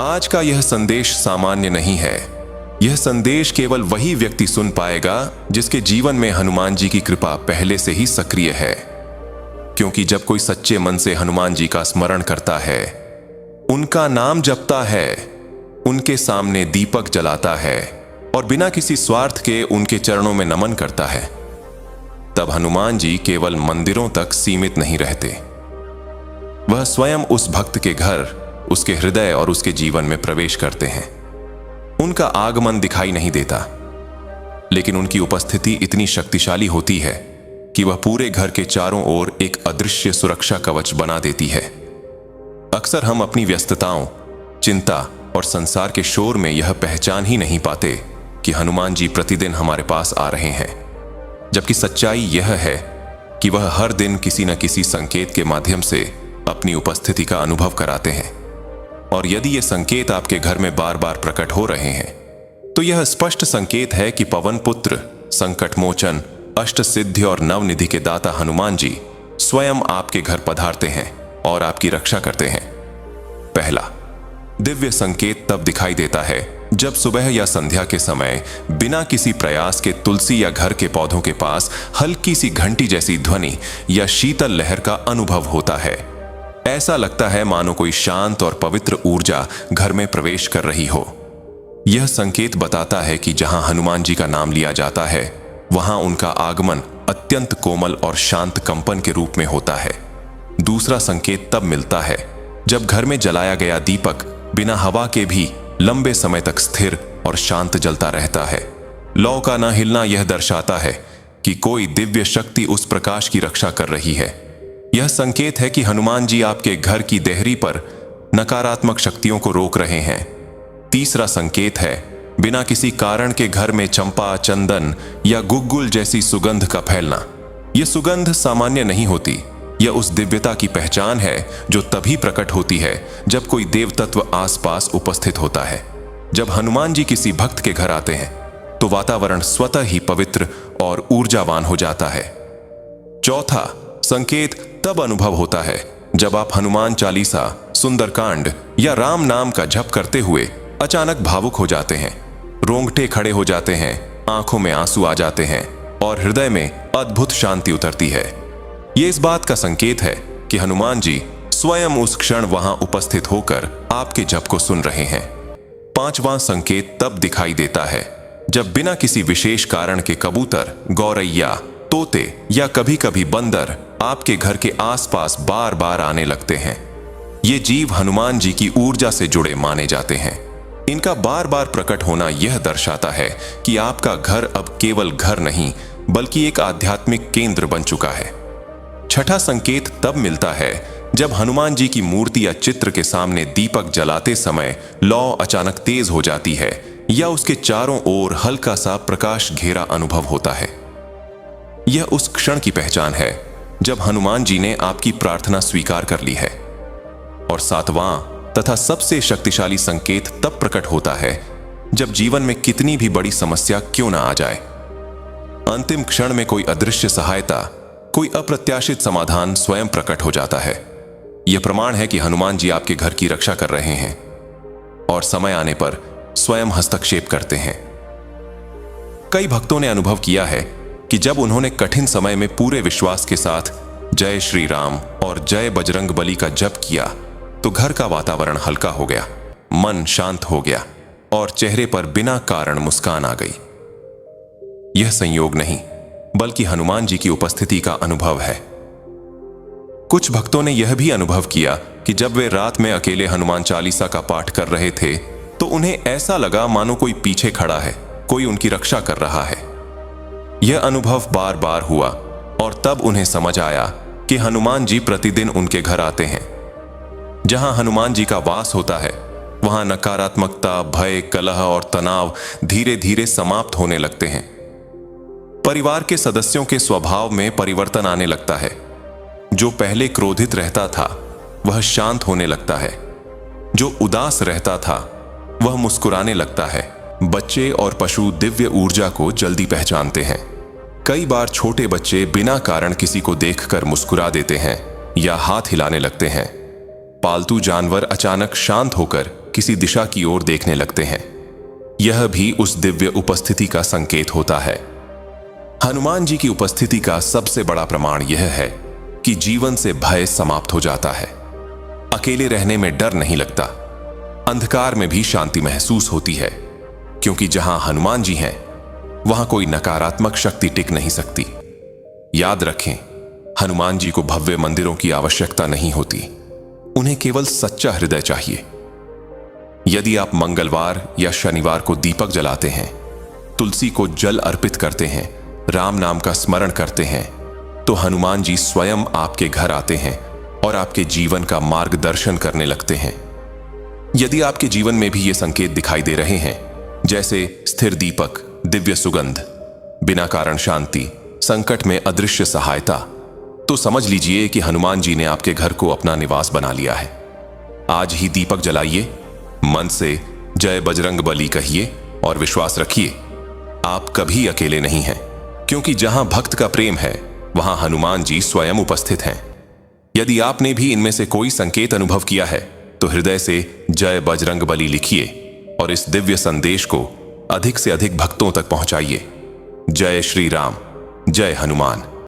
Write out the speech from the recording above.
आज का यह संदेश सामान्य नहीं है। यह संदेश केवल वही व्यक्ति सुन पाएगा जिसके जीवन में हनुमान जी की कृपा पहले से ही सक्रिय है। क्योंकि जब कोई सच्चे मन से हनुमान जी का स्मरण करता है, उनका नाम जपता है, उनके सामने दीपक जलाता है और बिना किसी स्वार्थ के उनके चरणों में नमन करता है, तब हनुमान जी केवल मंदिरों तक सीमित नहीं रहते। वह स्वयं उस भक्त के घर, उसके हृदय और उसके जीवन में प्रवेश करते हैं। उनका आगमन दिखाई नहीं देता, लेकिन उनकी उपस्थिति इतनी शक्तिशाली होती है कि वह पूरे घर के चारों ओर एक अदृश्य सुरक्षा कवच बना देती है। अक्सर हम अपनी व्यस्तताओं, चिंता और संसार के शोर में यह पहचान ही नहीं पाते कि हनुमान जी प्रतिदिन हमारे पास आ रहे हैं, जबकि सच्चाई यह है कि वह हर दिन किसी न किसी संकेत के माध्यम से अपनी उपस्थिति का अनुभव कराते हैं। और यदि ये संकेत आपके घर में बार बार प्रकट हो रहे हैं, तो यह स्पष्ट संकेत है कि पवन पुत्र, संकट मोचन, अष्ट सिद्धि और नवनिधि के दाता हनुमान जी स्वयं आपके घर पधारते हैं और आपकी रक्षा करते हैं। पहला, दिव्य संकेत तब दिखाई देता है जब सुबह या संध्या के समय बिना किसी प्रयास के तुलसी या घर के पौधों के पास हल्की सी घंटी जैसी ध्वनि या शीतल लहर का अनुभव होता है। ऐसा लगता है मानो कोई शांत और पवित्र ऊर्जा घर में प्रवेश कर रही हो। यह संकेत बताता है कि जहां हनुमान जी का नाम लिया जाता है, वहां उनका आगमन अत्यंत कोमल और शांत कंपन के रूप में होता है। दूसरा संकेत तब मिलता है जब घर में जलाया गया दीपक बिना हवा के भी लंबे समय तक स्थिर और शांत जलता रहता है। लौ का न हिलना यह दर्शाता है कि कोई दिव्य शक्ति उस प्रकाश की रक्षा कर रही है। यह संकेत है कि हनुमान जी आपके घर की देहरी पर नकारात्मक शक्तियों को रोक रहे हैं। तीसरा संकेत है बिना किसी कारण के घर में चंपा, चंदन या गुग्गुल जैसी सुगंध का फैलना। यह सुगंध सामान्य नहीं होती। यह उस दिव्यता की पहचान है जो तभी प्रकट होती है जब कोई देव तत्व आसपास उपस्थित होता है। जब हनुमान जी किसी भक्त के घर आते हैं, तो वातावरण स्वतः ही पवित्र और ऊर्जावान हो जाता है। चौथा संकेत तब अनुभव होता है जब आप हनुमान चालीसा, सुंदरकांड या राम नाम का जप करते हुए अचानक भावुक हो जाते हैं। रोंगटे खड़े हो जाते हैं, आंखों में आंसू आ जाते हैं और हृदय में अद्भुत शांति उतरती है। यह इस बात का संकेत है कि हनुमान जी स्वयं उस क्षण वहां उपस्थित होकर आपके जप को सुन रहे हैं। पांचवां संकेत तब दिखाई देता है जब बिना किसी विशेष कारण के कबूतर, गौरैया, तोते या कभी कभी बंदर आपके घर के आसपास बार बार आने लगते हैं। ये जीव हनुमान जी की ऊर्जा से जुड़े माने जाते हैं। इनका बार बार प्रकट होना यह दर्शाता है कि आपका घर अब केवल घर नहीं, बल्कि एक आध्यात्मिक केंद्र बन चुका है। छठा संकेत तब मिलता है जब हनुमान जी की मूर्ति या चित्र के सामने दीपक जलाते समय लौ अचानक तेज हो जाती है या उसके चारों ओर हल्का सा प्रकाश घेरा अनुभव होता है। यह उस क्षण की पहचान है जब हनुमान जी ने आपकी प्रार्थना स्वीकार कर ली है। और सातवां तथा सबसे शक्तिशाली संकेत तब प्रकट होता है जब जीवन में कितनी भी बड़ी समस्या क्यों ना आ जाए, अंतिम क्षण में कोई अदृश्य सहायता, कोई अप्रत्याशित समाधान स्वयं प्रकट हो जाता है। यह प्रमाण है कि हनुमान जी आपके घर की रक्षा कर रहे हैं और समय आने पर स्वयं हस्तक्षेप करते हैं। कई भक्तों ने अनुभव किया है कि जब उन्होंने कठिन समय में पूरे विश्वास के साथ जय श्री राम और जय बजरंग बली का जप किया, तो घर का वातावरण हल्का हो गया, मन शांत हो गया और चेहरे पर बिना कारण मुस्कान आ गई। यह संयोग नहीं, बल्कि हनुमान जी की उपस्थिति का अनुभव है। कुछ भक्तों ने यह भी अनुभव किया कि जब वे रात में अकेले हनुमान चालीसा का पाठ कर रहे थे, तो उन्हें ऐसा लगा मानो कोई पीछे खड़ा है, कोई उनकी रक्षा कर रहा है। यह अनुभव बार बार हुआ और तब उन्हें समझ आया कि हनुमान जी प्रतिदिन उनके घर आते हैं। जहां हनुमान जी का वास होता है, वहां नकारात्मकता, भय, कलह और तनाव धीरे धीरे समाप्त होने लगते हैं। परिवार के सदस्यों के स्वभाव में परिवर्तन आने लगता है। जो पहले क्रोधित रहता था, वह शांत होने लगता है। जो उदास रहता था, वह मुस्कुराने लगता है। बच्चे और पशु दिव्य ऊर्जा को जल्दी पहचानते हैं। कई बार छोटे बच्चे बिना कारण किसी को देखकर मुस्कुरा देते हैं या हाथ हिलाने लगते हैं। पालतू जानवर अचानक शांत होकर किसी दिशा की ओर देखने लगते हैं। यह भी उस दिव्य उपस्थिति का संकेत होता है। हनुमान जी की उपस्थिति का सबसे बड़ा प्रमाण यह है कि जीवन से भय समाप्त हो जाता है। अकेले रहने में डर नहीं लगता, अंधकार में भी शांति महसूस होती है, क्योंकि जहां हनुमान जी हैं वहां कोई नकारात्मक शक्ति टिक नहीं सकती। याद रखें, हनुमान जी को भव्य मंदिरों की आवश्यकता नहीं होती, उन्हें केवल सच्चा हृदय चाहिए। यदि आप मंगलवार या शनिवार को दीपक जलाते हैं, तुलसी को जल अर्पित करते हैं, राम नाम का स्मरण करते हैं, तो हनुमान जी स्वयं आपके घर आते हैं और आपके जीवन का मार्गदर्शन करने लगते हैं। यदि आपके जीवन में भी ये संकेत दिखाई दे रहे हैं, जैसे स्थिर दीपक, दिव्य सुगंध, बिना कारण शांति, संकट में अदृश्य सहायता, तो समझ लीजिए कि हनुमान जी ने आपके घर को अपना निवास बना लिया है। आज ही दीपक जलाइए, मन से जय बजरंग बली कहिए और विश्वास रखिए, आप कभी अकेले नहीं हैं, क्योंकि जहां भक्त का प्रेम है वहां हनुमान जी स्वयं उपस्थित हैं। यदि आपने भी इनमें से कोई संकेत अनुभव किया है तो हृदय से जय बजरंग बली लिखिए और इस दिव्य संदेश को अधिक से अधिक भक्तों तक पहुंचाइए। जय श्री राम, जय हनुमान।